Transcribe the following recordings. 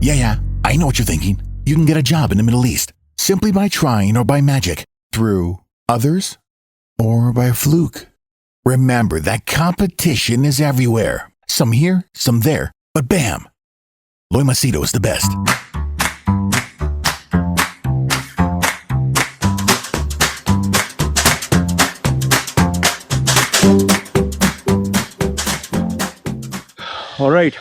Yeah, I know what you're thinking. You can get a job in the Middle East simply by trying or by magic, through others, or by a fluke. Remember that competition is everywhere. Some here, some there, but bam! Loy Machedo is the best. All right,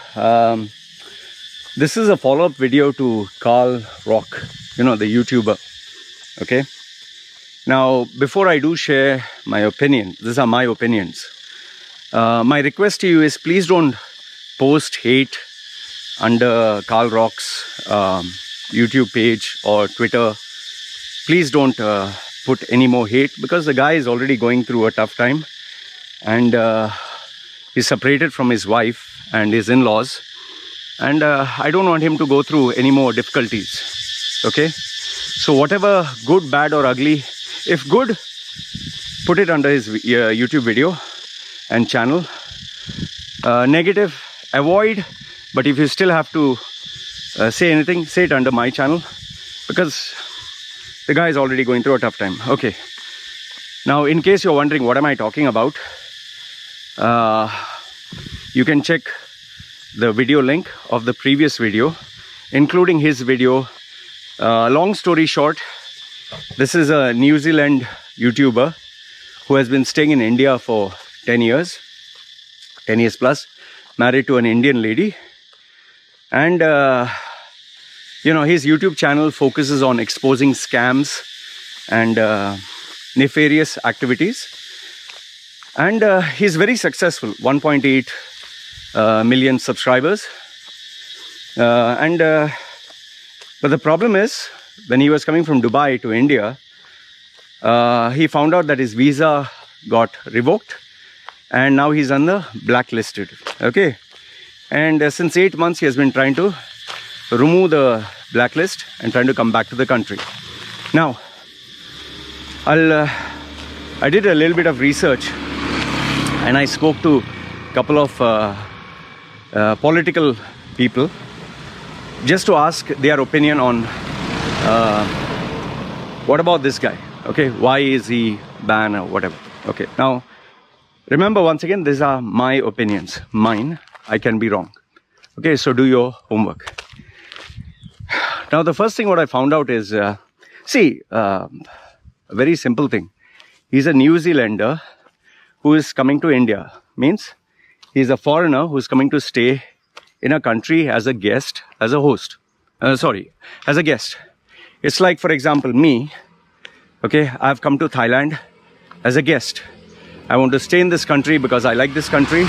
this is a follow-up video to Karl Rock, the YouTuber. Okay, now before I do share my opinion, these are my opinions. My request to you is please don't post hate under Karl Rock's YouTube page or Twitter. Please don't put any more hate, because the guy is already going through a tough time, and he's separated from his wife and his in-laws, and I don't want him to go through any more difficulties. Okay, so whatever good, bad or ugly, if good, put it under his YouTube video and channel. Negative, avoid, but if you still have to say anything, say it under my channel, because the guy is already going through a tough time. Okay, now in case you're wondering what am I talking about, you can check the video link of the previous video, including his video. Long story short, this is a New Zealand YouTuber who has been staying in India for 10 years plus, married to an Indian lady, and his YouTube channel focuses on exposing scams and nefarious activities, and he's very successful, 1.8 million subscribers, but the problem is, when he was coming from Dubai to India, he found out that his visa got revoked, and now he's on the blacklisted. Okay, and since 8 months he has been trying to remove the blacklist and trying to come back to the country. Now I did a little bit of research, and I spoke to a couple of political people just to ask their opinion on what about this guy. Okay, why is he banned or whatever. Okay, now remember, once again, these are my opinions, mine. I can be wrong. Okay, so do your homework. Now the first thing what I found out is, a very simple thing. He's a New Zealander who is coming to India. Means he's a foreigner who's coming to stay in a country as a guest, as a host. As a guest. It's like, for example, me. Okay, I've come to Thailand as a guest. I want to stay in this country because I like this country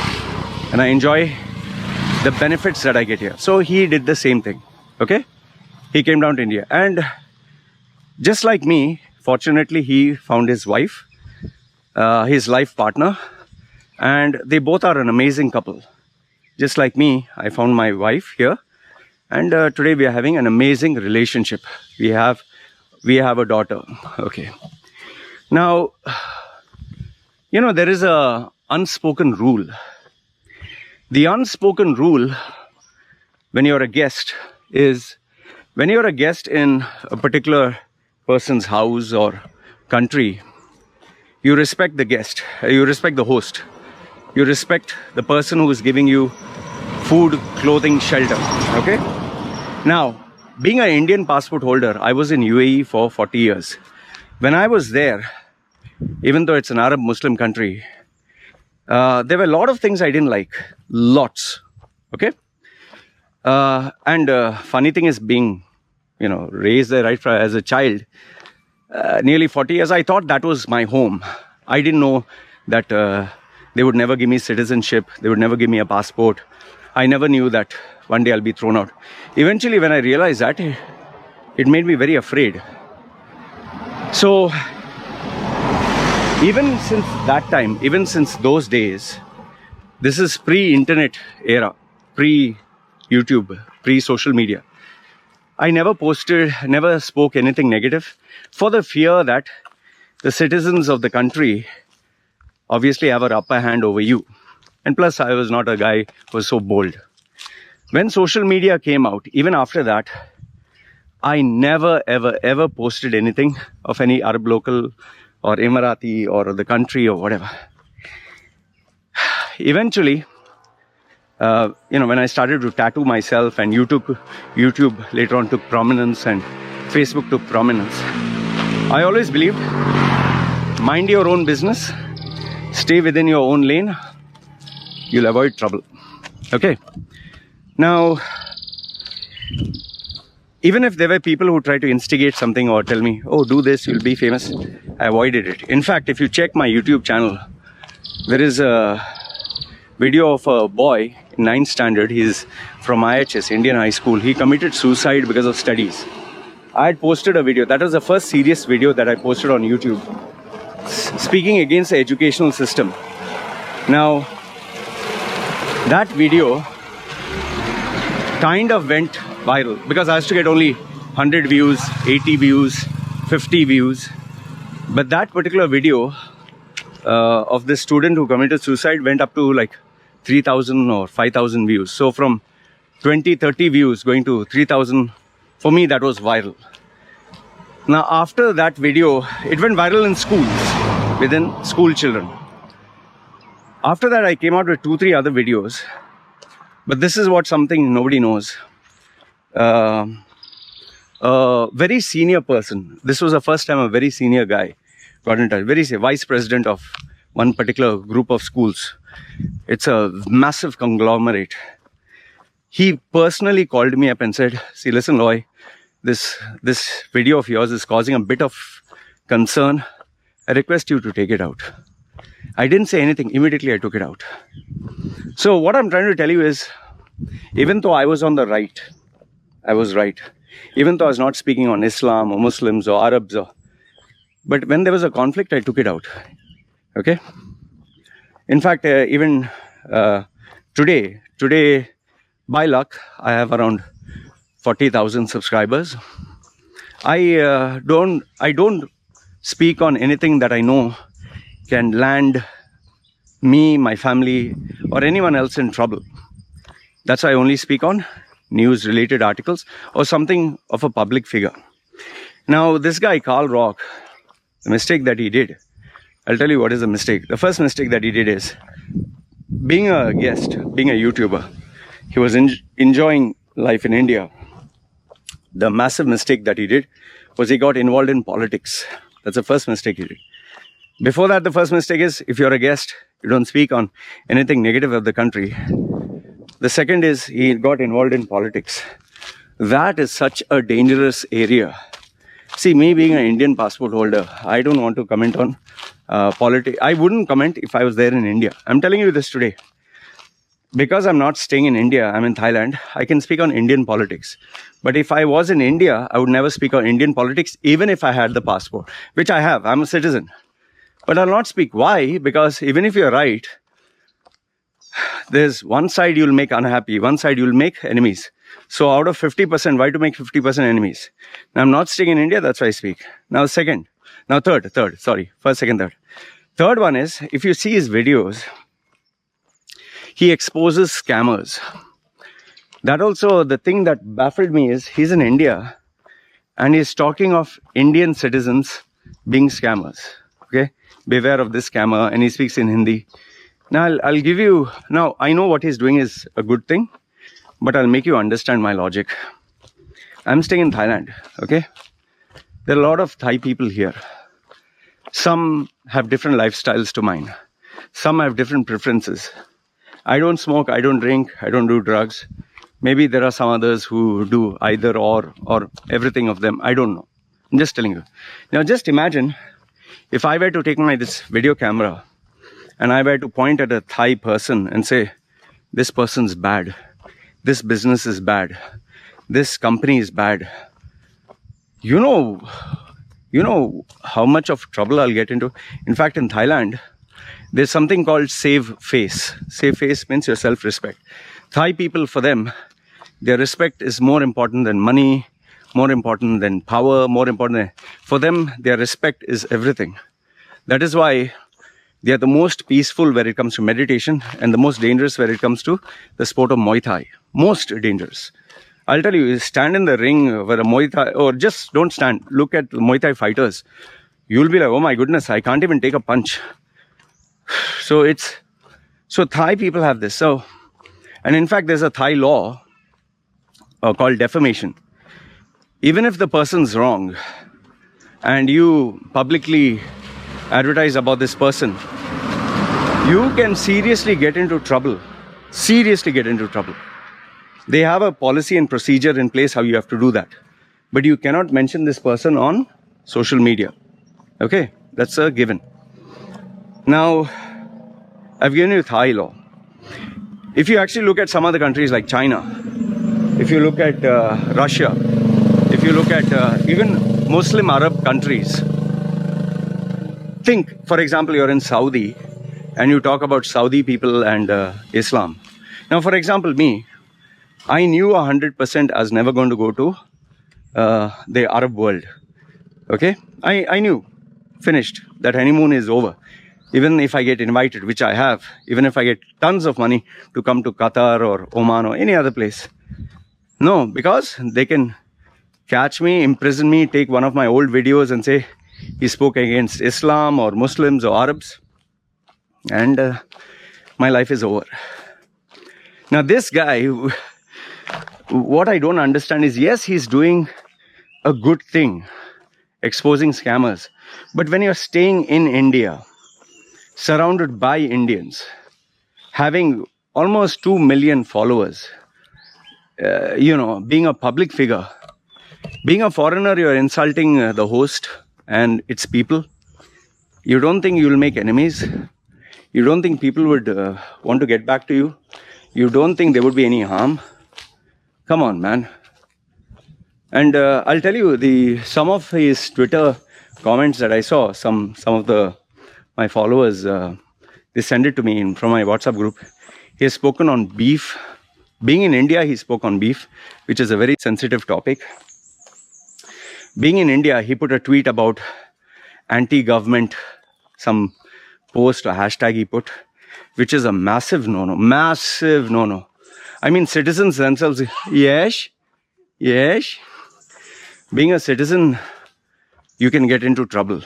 and I enjoy the benefits that I get here. So he did the same thing. Okay, he came down to India, and just like me, fortunately he found his wife, his life partner, and they both are an amazing couple. Just like me, I found my wife here, and today we are having an amazing relationship. We have a daughter. Okay, now there is a unspoken rule. The unspoken rule when you're a guest is, when you're a guest in a particular person's house or country, you respect the guest, you respect the host, you respect the person who is giving you food, clothing, shelter. Okay, now being an Indian passport holder, I was in UAE for 40 years. When I was there, even though it's an Arab Muslim country, there were a lot of things I didn't like. Lots. Okay, and funny thing is, being raised there right as a child, nearly 40 years, I thought that was my home. I didn't know that they would never give me citizenship, they would never give me a passport. I never knew that one day I'll be thrown out. Eventually, when I realized that, it made me very afraid. So even since that time, even since those days, this is pre-internet era, pre-YouTube, pre-social media, I never spoke anything negative, for the fear that the citizens of the country obviously have an upper hand over you. And plus, I was not a guy who was so bold. When social media came out, even after that, I never, ever, ever posted anything of any Arab local or Emirati or the country or whatever. Eventually, when I started to tattoo myself and YouTube later on took prominence and Facebook took prominence, I always believed, mind your own business, stay within your own lane, you'll avoid trouble. Okay. Now, even if there were people who tried to instigate something or tell me, oh, do this, you'll be famous, I avoided it. In fact, if you check my YouTube channel, there is a video of a boy in 9th standard. He's from IHS, Indian High School. He committed suicide because of studies. I had posted a video. That was the first serious video that I posted on YouTube, speaking against the educational system. Now, that video kind of went viral because I used to get only 100 views, 80 views, 50 views. But that particular video of this student who committed suicide went up to like 3,000 or 5,000 views. So from 20, 30 views going to 3,000, for me that was viral. Now after that video, it went viral in schools, within school children. After that I came out with 2-3 other videos. But this is what something nobody knows. A very senior person, this was the first time a very senior guy got in touch, vice president of one particular group of schools. It's a massive conglomerate. He personally called me up and said, see, listen, Loy, this video of yours is causing a bit of concern. I request you to take it out. I didn't say anything. Immediately I took it out. So what I'm trying to tell you is, even though I was on the right, I was right. Even though I was not speaking on Islam or Muslims or Arabs, but when there was a conflict, I took it out. Okay? In fact, even today, by luck, I have around 40,000 subscribers. I don't speak on anything that I know can land me, my family, or anyone else in trouble. That's why I only speak on news-related articles or something of a public figure. Now, this guy, Karl Rock, the mistake that he did, I'll tell you what is the mistake. The first mistake that he did is, being a guest, being a YouTuber, he was enjoying life in India. The massive mistake that he did was he got involved in politics. That's the first mistake he did. Before that, the first mistake is, if you're a guest, you don't speak on anything negative of the country. The second is, he got involved in politics. That is such a dangerous area. See, me being an Indian passport holder, I don't want to comment on politics. I wouldn't comment if I was there in India. I'm telling you this today. Because I'm not staying in India, I'm in Thailand, I can speak on Indian politics. But if I was in India, I would never speak on Indian politics, even if I had the passport, which I have. I'm a citizen. But I'll not speak. Why? Because even if you're right, there's one side you'll make unhappy, one side you'll make enemies. So out of 50%, why to make 50% enemies? Now, I'm not staying in India, that's why I speak. Now third, first, second, third. Third one is, if you see his videos, he exposes scammers. That also, the thing that baffled me is, he's in India and he's talking of Indian citizens being scammers. Okay? Beware of this scammer, and he speaks in Hindi. Now, I'll give you, now I know what he's doing is a good thing, but I'll make you understand my logic. I'm staying in Thailand, okay? There are a lot of Thai people here. Some have different lifestyles to mine. Some have different preferences. I don't smoke, I don't drink, I don't do drugs. Maybe there are some others who do either or everything of them. I don't know. I'm just telling you. Now just imagine if I were to take this video camera and I were to point at a Thai person and say, this person's bad, this business is bad, this company is bad. You know how much of trouble I'll get into. In fact, in Thailand, there's something called save face. Save face means your self-respect. Thai people, for them, their respect is more important than money, more important than power, more important than... For them, their respect is everything. That is why they are the most peaceful when it comes to meditation and the most dangerous when it comes to the sport of Muay Thai. most dangerous. I'll tell you, stand in the ring where a Muay Thai, or just don't stand, look at Muay Thai fighters. You'll be like, oh my goodness, I can't even take a punch. So Thai people have this. And in fact, there's a Thai law called defamation. Even if the person's wrong and you publicly advertise about this person, you can seriously get into trouble. Seriously get into trouble. They have a policy and procedure in place how you have to do that. But you cannot mention this person on social media. Okay, that's a given. Now, I've given you Thai law. If you actually look at some other countries like China, if you look at Russia, if you look at even Muslim Arab countries, think, for example, you're in Saudi and you talk about Saudi people and Islam. Now, for example, me, I knew 100% I was never going to go to the Arab world. Okay? I knew. Finished. That honeymoon is over. Even if I get invited, which I have, even if I get tons of money to come to Qatar or Oman or any other place. No, because they can catch me, imprison me, take one of my old videos and say he spoke against Islam or Muslims or Arabs. And my life is over. Now this guy, what I don't understand is, yes, he's doing a good thing, exposing scammers. But when you're staying in India, surrounded by Indians, having almost 2 million followers, being a public figure, being a foreigner, you're insulting the host and its people. You don't think you'll make enemies? You don't think people would want to get back to you? You don't think there would be any harm? Come on, man. And I'll tell you, some of his Twitter comments that I saw, some of my followers, they send it to me from my WhatsApp group. He has spoken on beef. Being in India, he spoke on beef, which is a very sensitive topic. Being in India, he put a tweet about anti-government, some post or hashtag he put, which is a massive no-no. Massive no-no. I mean, citizens themselves, yes. Being a citizen, you can get into trouble.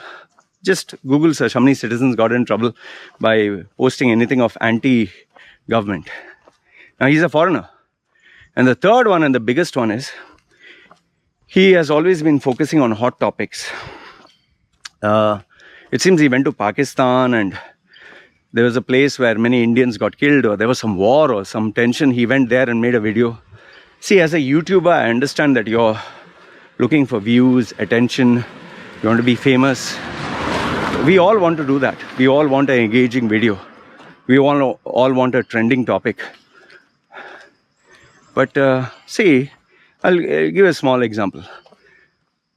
Just Google search how many citizens got in trouble by posting anything of anti-government. Now, he's a foreigner. And the third one and the biggest one is, he has always been focusing on hot topics. It seems he went to Pakistan and there was a place where many Indians got killed, or there was some war or some tension. He went there and made a video. See, as a YouTuber, I understand that you're looking for views, attention, you want to be famous. We all want to do that. We all want an engaging video. We all want a trending topic. But see, I'll give a small example.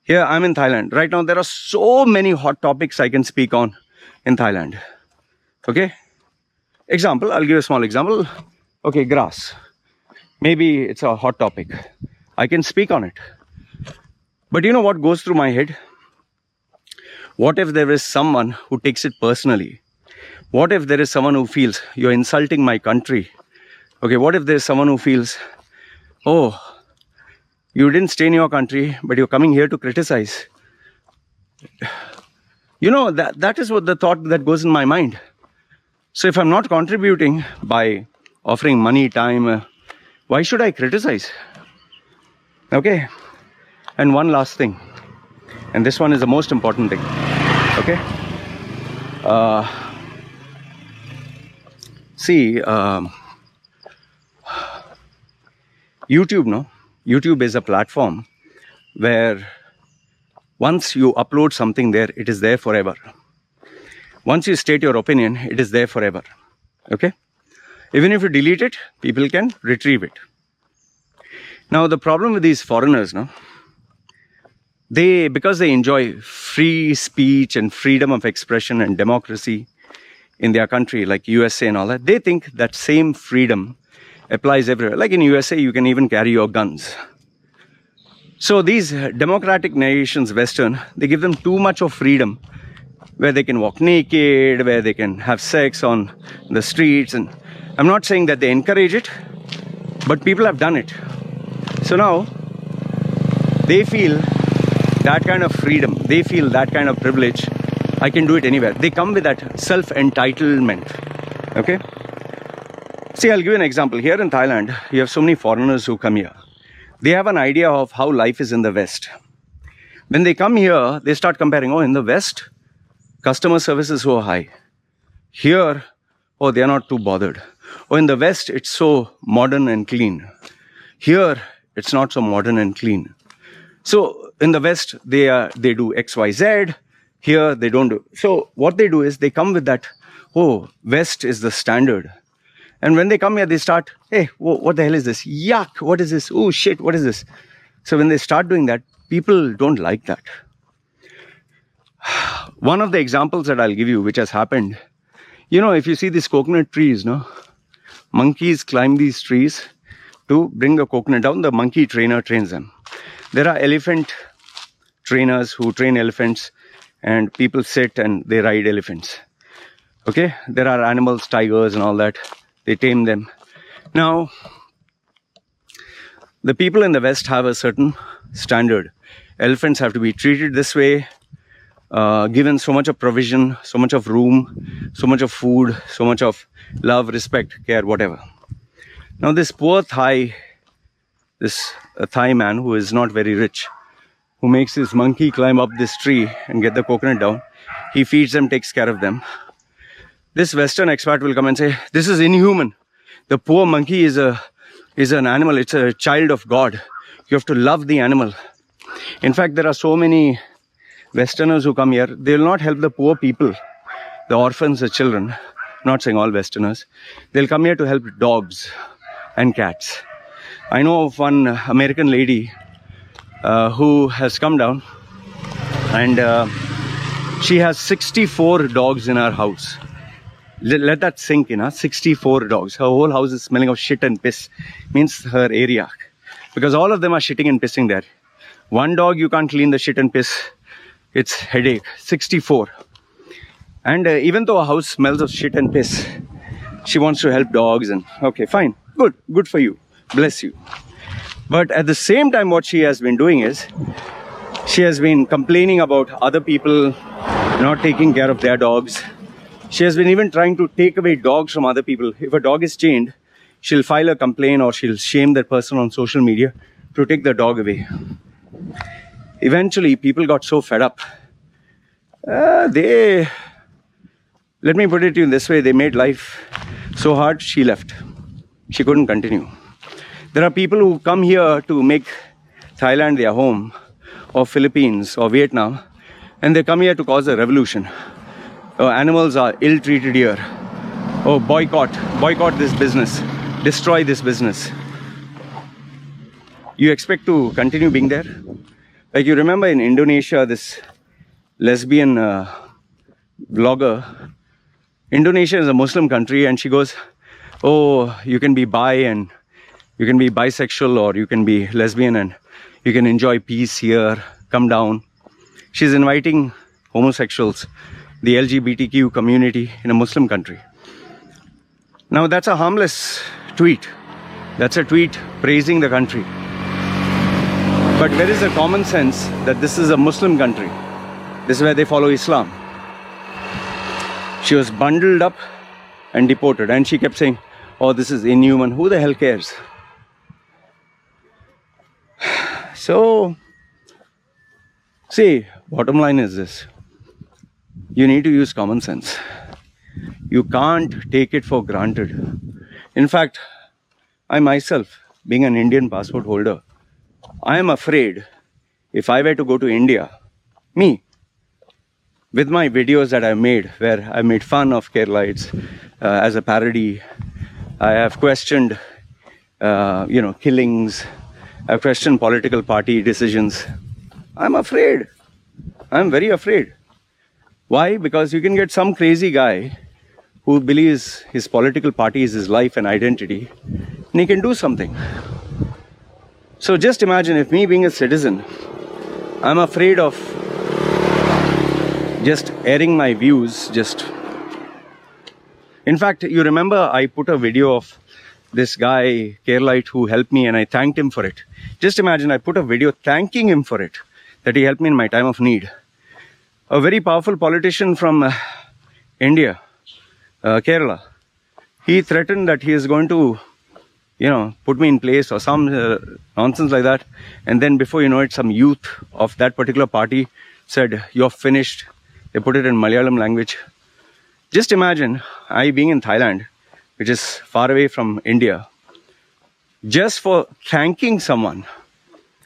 Here, I'm in Thailand. Right now, there are so many hot topics I can speak on in Thailand. Okay? Example, I'll give a small example. Okay, grass. Maybe it's a hot topic. I can speak on it. But you know what goes through my head? What if there is someone who takes it personally? What if there is someone who feels, you're insulting my country? Okay, what if there's someone who feels, oh, you didn't stay in your country, but you're coming here to criticize. You know, that is what the thought that goes in my mind. So if I'm not contributing by offering money, time, why should I criticize? Okay. And one last thing. And this one is the most important thing. Okay. See, YouTube, no? YouTube is a platform where once you upload something there, it is there forever. Once you state your opinion, it is there forever. Okay? Even if you delete it, people can retrieve it. Now, the problem with these foreigners, no? Because they enjoy free speech and freedom of expression and democracy in their country, like USA and all that, they think that same freedom applies everywhere. Like in USA, you can even carry your guns. So these democratic nations, Western, they give them too much of freedom, where they can walk naked, where they can have sex on the streets. And I'm not saying that they encourage it, But people have done it. So now they feel that kind of freedom, they feel that kind of privilege. I can do it anywhere. They come with that self-entitlement. Okay? See, I'll give you an example. Here in Thailand, you have so many foreigners who come here. They have an idea of how life is in the West. When they come here, they start comparing, oh, in the West, customer service is so high. Here, oh, they are not too bothered. Oh, in the West, it's so modern and clean. Here, it's not so modern and clean. So in the West, they do X, Y, Z. Here, they don't do. So what they do is they come with that, oh, West is the standard. And when they come here, they start, hey, what the hell is this? Yuck, what is this? Oh, shit, what is this? So when they start doing that, people don't like that. One of the examples that I'll give you, which has happened, you know, if you see these coconut trees, no, monkeys climb these trees to bring the coconut down. The monkey trainer trains them. There are elephant trainers who train elephants, and people sit and they ride elephants. Okay, there are animals, tigers and all that. They tame them. Now, the people in the West have a certain standard. Elephants have to be treated this way, given so much of provision, so much of room, so much of food, so much of love, respect, care, whatever. Now this poor Thai, Thai man who is not very rich, who makes his monkey climb up this tree and get the coconut down, he feeds them, takes care of them. This Western expat will come and say, this is inhuman. The poor monkey is an animal. It's a child of God. You have to love the animal. In fact, there are so many Westerners who come here. They will not help the poor people, the orphans, the children. I'm not saying all Westerners. They'll come here to help dogs and cats. I know of one American lady who has come down, and she has 64 dogs in her house. Let that sink in, 64 dogs. Her whole house is smelling of shit and piss. Means her area. Because all of them are shitting and pissing there. One dog, you can't clean the shit and piss. It's headache. 64. And even though a house smells of shit and piss, she wants to help dogs and, okay, fine. Good for you. Bless you. But at the same time, what she has been doing is, she has been complaining about other people not taking care of their dogs. She has been even trying to take away dogs from other people. If a dog is chained, she'll file a complaint or she'll shame that person on social media to take the dog away. Eventually, people got so fed up. Let me put it to you in this way, they made life so hard, she left. She couldn't continue. There are people who come here to make Thailand their home, or Philippines, or Vietnam, and they come here to cause a revolution. Oh, animals are ill-treated here. Oh, boycott this business. Destroy this business. You expect to continue being there? Like you remember in Indonesia, this lesbian vlogger. Indonesia is a Muslim country, and she goes, oh, you can be bi and you can be bisexual, or you can be lesbian and you can enjoy peace here, come down. She's inviting homosexuals, the LGBTQ community in a Muslim country. Now that's a harmless tweet. That's a tweet praising the country. But where is the common sense that this is a Muslim country? This is where they follow Islam. She was bundled up and deported, and she kept saying, oh, this is inhuman. Who the hell cares? So, see, bottom line is this. You need to use common sense. You can't take it for granted. In fact, I myself, being an Indian passport holder, I am afraid if I were to go to India, me, with my videos that I've made, where I made fun of Keralites as a parody, I have questioned, killings, I've questioned political party decisions. I'm afraid. I'm very afraid. Why? Because you can get some crazy guy who believes his political party is his life and identity, and he can do something. So just imagine if me being a citizen, I'm afraid of just airing my views, In fact, you remember I put a video of this guy, Keralite, who helped me, and I thanked him for it. Just imagine, I put a video thanking him for it, that he helped me in my time of need. A very powerful politician from India, Kerala, he threatened that he is going to, put me in place or some nonsense like that. And then before you know it, some youth of that particular party said, "You're finished." They put it in Malayalam language. Just imagine, I being in Thailand, which is far away from India, just for thanking someone,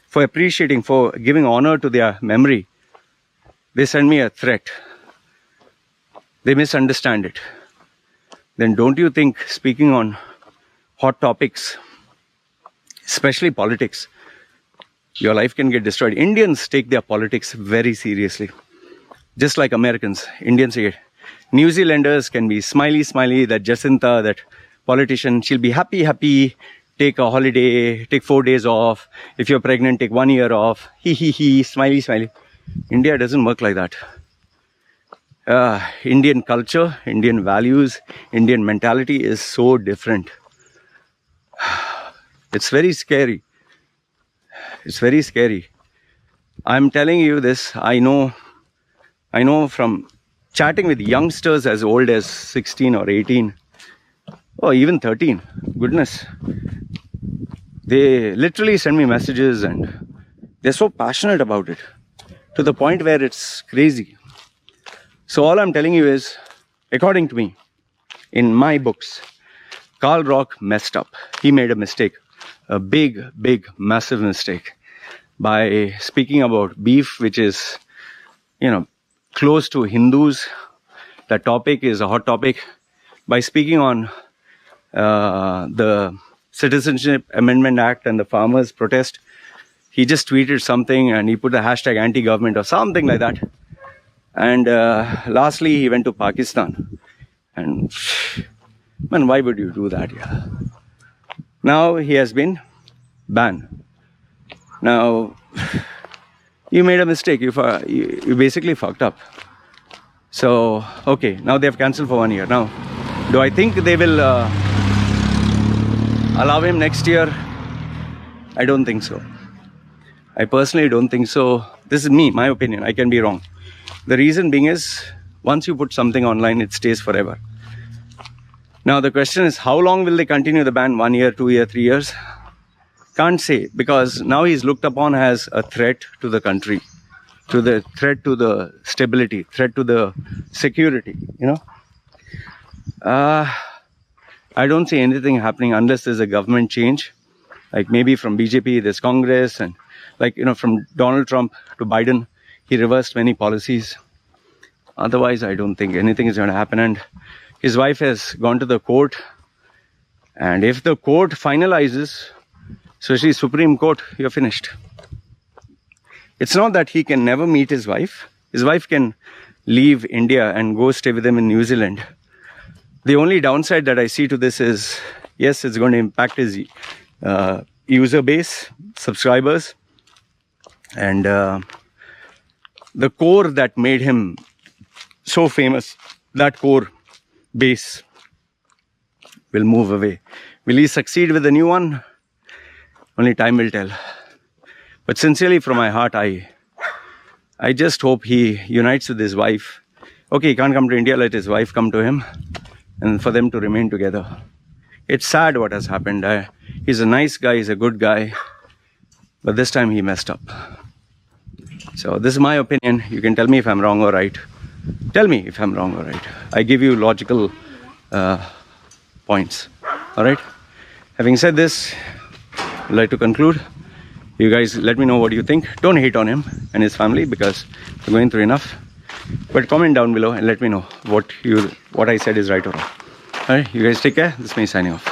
for appreciating, for giving honor to their memory, they send me a threat. They misunderstand it. Then don't you think speaking on hot topics, especially politics, your life can get destroyed? Indians take their politics very seriously. Just like Americans, Indians take it. New Zealanders can be smiley, that Jacinta, that politician, she'll be happy, take a holiday, take 4 days off. If you're pregnant, take 1 year off. Smiley. India doesn't work like that. Indian culture, Indian values, Indian mentality is so different. It's very scary. It's very scary. I'm telling you this, I know from chatting with youngsters as old as 16 or 18, or even 13, goodness. They literally send me messages and they're so passionate about it, to the point where it's crazy. So all I'm telling you is, according to me, in my books, Karl Rock messed up. He made a mistake, a big, massive mistake, by speaking about beef, which is, close to Hindus. That topic is a hot topic. By speaking on the Citizenship Amendment Act and the farmers' protest, he just tweeted something and he put the hashtag anti-government or something like that. And lastly, he went to Pakistan. And man, why would you do that? Yeah. Now he has been banned. Now, you made a mistake. You basically fucked up. So, okay, now they have cancelled for 1 year. Now, do I think they will allow him next year? I don't think so. I personally don't think so. This is me, my opinion. I can be wrong. The reason being is, once you put something online, it stays forever. Now, the question is, how long will they continue the ban? 1 year, 2 years, 3 years? Can't say, because now he's looked upon as a threat to the country, to the threat to the stability, threat to the security, I don't see anything happening unless there's a government change, like maybe from BJP, there's Congress, and from Donald Trump to Biden, he reversed many policies. Otherwise, I don't think anything is going to happen. And his wife has gone to the court, and if the court finalizes, especially Supreme Court, you're finished. It's not that he can never meet his wife. His wife can leave India and go stay with him in New Zealand. The only downside that I see to this is, yes, it's going to impact his user base, subscribers, and the core that made him so famous, that core base will move away. Will he succeed with the new one? Only time will tell. But sincerely from my heart, I just hope he unites with his wife. Okay, he can't come to India, let his wife come to him, and for them to remain together. It's sad what has happened. He's a nice guy, he's a good guy, but this time he messed up. So this is my opinion. You can tell me if I'm wrong or right. Tell me if I'm wrong or right. I give you logical points. All right? Having said this, I'd like to conclude. You guys let me know what you think. Don't hate on him and his family because they're going through enough. But comment down below and let me know what I said is right or wrong. All right? You guys take care. This is me signing off.